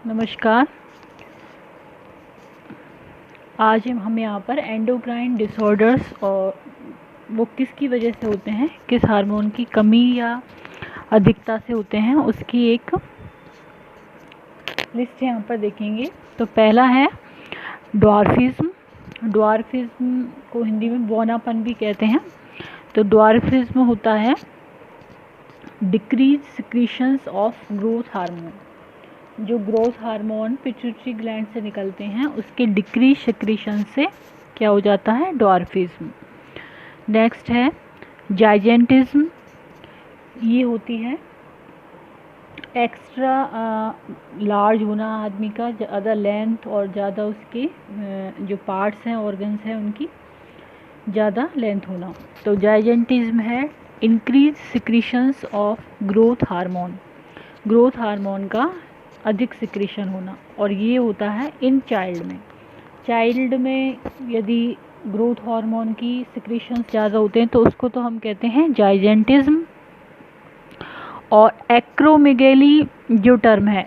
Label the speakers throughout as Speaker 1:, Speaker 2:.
Speaker 1: नमस्कार। आज हम यहाँ पर एंडोक्राइन डिसऑर्डर्स और वो किसकी वजह से होते हैं, किस हार्मोन की कमी या अधिकता से होते हैं, उसकी एक लिस्ट यहाँ पर देखेंगे। तो पहला है ड्वार्फिज्म। ड्वार्फिज्म को हिंदी में बौनापन भी कहते हैं। तो ड्वार्फिज्म होता है decrease secretions of growth hormone. जो ग्रोथ हार्मोन पिट्यूटरी ग्लैंड से निकलते हैं उसके डिक्रीज सिक्रीशन से क्या हो जाता है, ड्वार्फिज्म। नेक्स्ट है जाइजेंटिज्म। ये होती है एक्स्ट्रा लार्ज होना आदमी का, ज़्यादा लेंथ और ज़्यादा उसके जो पार्ट्स हैं, ऑर्गन्स हैं, उनकी ज़्यादा लेंथ होना। तो जाइजेंटिज्म है increase secretions of growth hormone, growth hormone का अधिक सिक्रीशन होना। और ये होता है इन चाइल्ड में। चाइल्ड में यदि ग्रोथ हार्मोन की सिक्रीशंस ज़्यादा होते हैं तो उसको तो हम कहते हैं जाइजेंटिज्म। और एक्रोमेगेली जो टर्म है,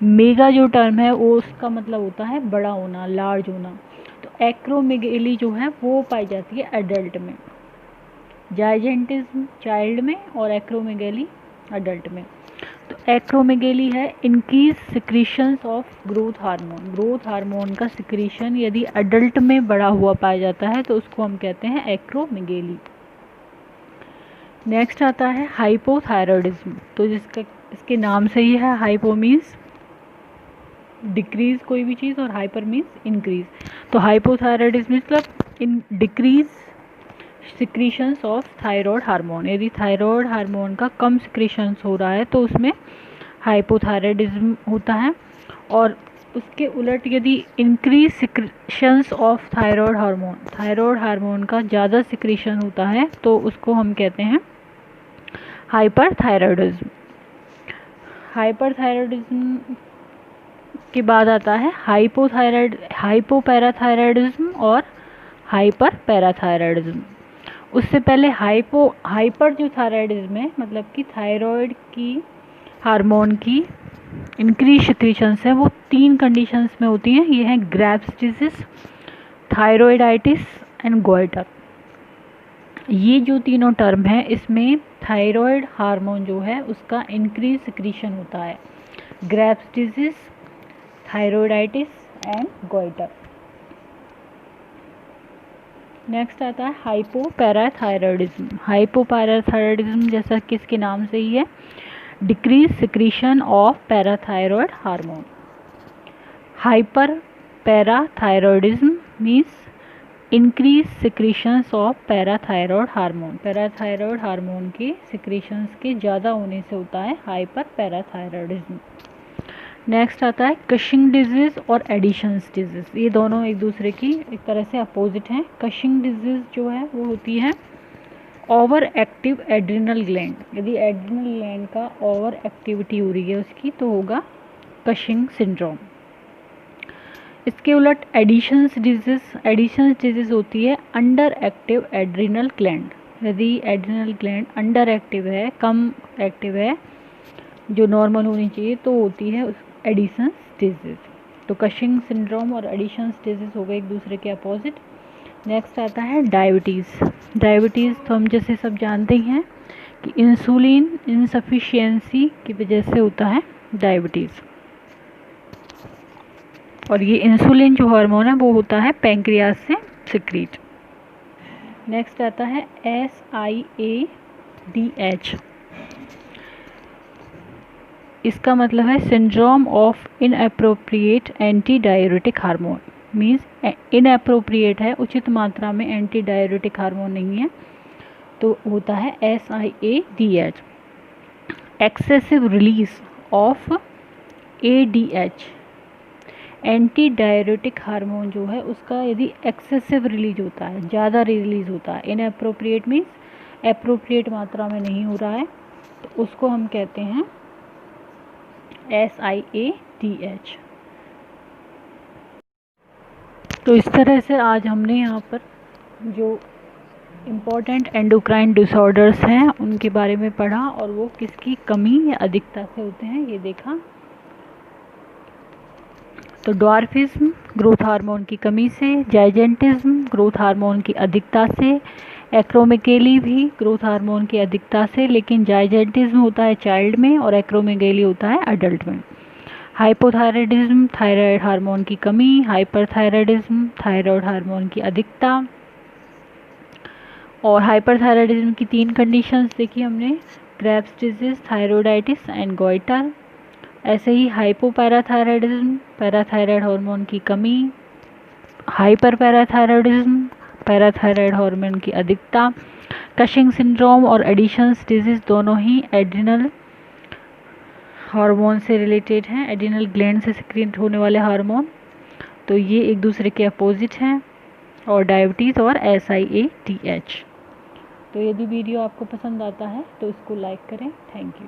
Speaker 1: मेगा जो टर्म है वो उसका मतलब होता है बड़ा होना, लार्ज होना। तो एक्रोमेगेली जो है वो पाई जाती है एडल्ट में, जाइजेंटिज्म चाइल्ड में और एक्रोमेगेली एडल्ट में। तो एक्रोमेगेली है increase secretions of growth hormone. Growth hormone का सिक्रीशन यदि एडल्ट में बढ़ा हुआ पाया जाता है तो उसको हम कहते हैं एक्रोमेगेली। नेक्स्ट आता है हाइपोथायरॉयडिज्म। तो इसके नाम से ही है, हाइपो मीन्स डिक्रीज कोई भी चीज़ और हाइपर मीन्स इंक्रीज। तो हाइपोथायरॉयडिज्म मतलब in decrease secretions of thyroid hormone. यदि थायराइड हार्मोन का कम सिक्रीशंस हो रहा है तो उसमें हाइपोथायरॉयडिज्म होता है। और उसके उलट यदि increase secretions of thyroid hormone का ज़्यादा सिक्रीशन होता है तो उसको हम कहते हैं हाइपरथायरॉयडिज्म। हाइपरथायरॉयडिज्म के बाद आता है हाइपोपैराथायरॉयडिज्म और हाइपरपैराथायरॉयडिज्म। उससे पहले हाइपर जो थायराइडिज्म है, मतलब कि थायराइड की हार्मोन की इंक्रीज सिक्रीशंस है, वो 3 कंडीशंस में होती हैं। ये हैं Graves disease, thyroiditis and goitre. ये जो तीनों टर्म हैं इसमें थायराइड हार्मोन जो है उसका इंक्रीज सिक्रीशन होता है। Graves disease, thyroiditis and goitre. Next आता है हाइपोपैराथायरॉयडिज्म। हाइपोपैराथायरॉयडिज्म जैसा कि इसके नाम से ही है, decrease secretion of parathyroid hormone. Hyper parathyroidism means increase secretions of parathyroid hormone. Parathyroid hormone के सिक्रीशंस के ज़्यादा होने से होता है हाइपर पैराथायरॉयडिज्म। नेक्स्ट आता है कशिंग डिजीज़ और एडिशंस डिजीज़। ये दोनों एक दूसरे की एक तरह से अपोजिट हैं। कशिंग डिजीज़ जो है वो होती है ओवर एक्टिव एड्रिनल ग्लैंड। यदि एड्रिनल ग्लैंड का ओवर एक्टिविटी हो रही है उसकी तो होगा कशिंग सिंड्रोम। इसके उलट एडिशंस डिजीज़ होती है अंडर एक्टिव एड्रिनल ग्लैंड। यदि एड्रिनल ग्लैंड अंडर एक्टिव है, कम एक्टिव है, जो नॉर्मल होनी चाहिए, तो होती है एडिशंस डिजीज़। तो कशिंग सिंड्रोम और एडिशंस डिजीज़ हो गए एक दूसरे के अपोजिट। नेक्स्ट आता है डायबिटीज़। डायबिटीज़ तो हम जैसे सब जानते ही हैं कि इंसुलिन इनसफिशिएंसी की वजह से होता है डायबिटीज़। और ये इंसुलिन जो हार्मोन है वो होता है पैंक्रियाज से सिक्रीट। नेक्स्ट आता है SIADH। इसका मतलब है syndrome of inappropriate anti diuretic hormone. Means inappropriate है, उचित मात्रा में एंटी डाययूरेटिक हार्मोन नहीं है, तो होता है SIADH। Excessive release of ADH। Anti diuretic hormone जो है उसका यदि एक्सेसिव रिलीज होता है, ज़्यादा रिलीज होता है, इनएप्रोप्रिएट मीन्स एप्रोप्रिएट मात्रा में नहीं हो रहा है, तो उसको हम कहते हैं SIADH। तो इस तरह से आज हमने यहाँ पर जो इम्पोर्टेंट एंडोक्राइन डिसऑर्डर्स हैं उनके बारे में पढ़ा और वो किसकी कमी या अधिकता से होते हैं ये देखा। तो ड्वार्फिज्म ग्रोथ हार्मोन की कमी से, जाइजेंटिज्म ग्रोथ हार्मोन की अधिकता से, एक्रोमेगेली भी ग्रोथ हार्मोन की अधिकता से, लेकिन जाइजेंटिज्म होता है चाइल्ड में और एक्रोमेगेली होता है अडल्ट में। हाइपोथायराइडिज्म थायराइड हार्मोन की कमी, हाइपरथायराइडिज्म थायराइड हार्मोन की अधिकता। और हाइपरथायराइडिज्म की 3 कंडीशंस देखी हमने, क्रेब्स डिजीज, थायरोइडाइटिस एंड गोइटर। ऐसे ही हाइपोपैराथायराइडिज्म पैराथायराइड हार्मोन की कमी, हाइपरपैराथायराइडिज्म पैराथायराइड हार्मोन की अधिकता। कशिंग सिंड्रोम और एडिशंस डिजीज दोनों ही एड्रिनल हार्मोन से रिलेटेड हैं, एड्रिनल ग्लैंड से सिक्रीट होने वाले हार्मोन। तो ये एक दूसरे के अपोजिट हैं, और डायबिटीज़ और SIADH। तो यदि वीडियो आपको पसंद आता है तो इसको लाइक करें। Thank you.